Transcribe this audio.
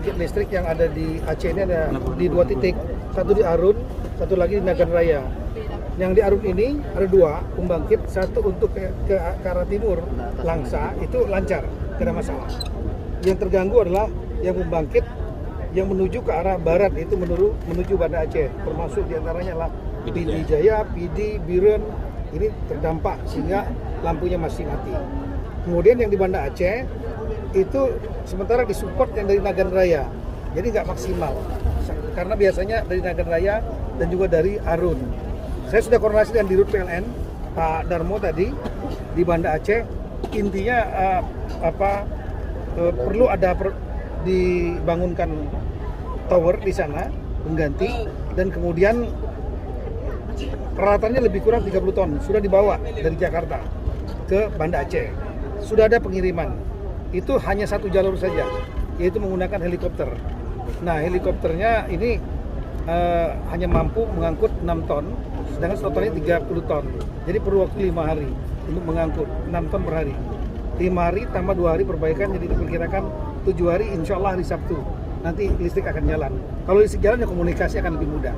pembangkit listrik yang ada di Aceh ini ada di 2 titik, satu di Arun, satu lagi di Nagan Raya. Yang di Arun ini ada 2 pembangkit, satu untuk ke arah timur Langsa itu lancar, tidak ada masalah. Yang terganggu adalah yang pembangkit yang menuju ke arah barat, itu menuju Banda Aceh, termasuk diantaranya adalah PD Jaya, PD, Biren, ini terdampak sehingga lampunya masih mati. Kemudian yang di Banda Aceh itu sementara disupport yang dari Nagan Raya, jadi nggak maksimal karena biasanya dari Nagan Raya dan juga dari Arun. Saya sudah koordinasi dengan Dirut PLN Pak Darmo tadi di Banda Aceh, intinya perlu ada dibangunkan tower di sana pengganti, dan kemudian peralatannya lebih kurang 30 ton sudah dibawa dari Jakarta ke Banda Aceh. Sudah ada pengiriman. Itu hanya satu jalur saja, yaitu menggunakan helikopter. Nah, helikopternya ini hanya mampu mengangkut 6 ton, sedangkan totalnya 30 ton. Jadi perlu waktu 5 hari untuk mengangkut 6 ton per hari. 5 hari tambah 2 hari perbaikan, jadi diperkirakan 7 hari, insya Allah hari Sabtu nanti listrik akan jalan. Kalau listrik jalan ya komunikasi akan lebih mudah.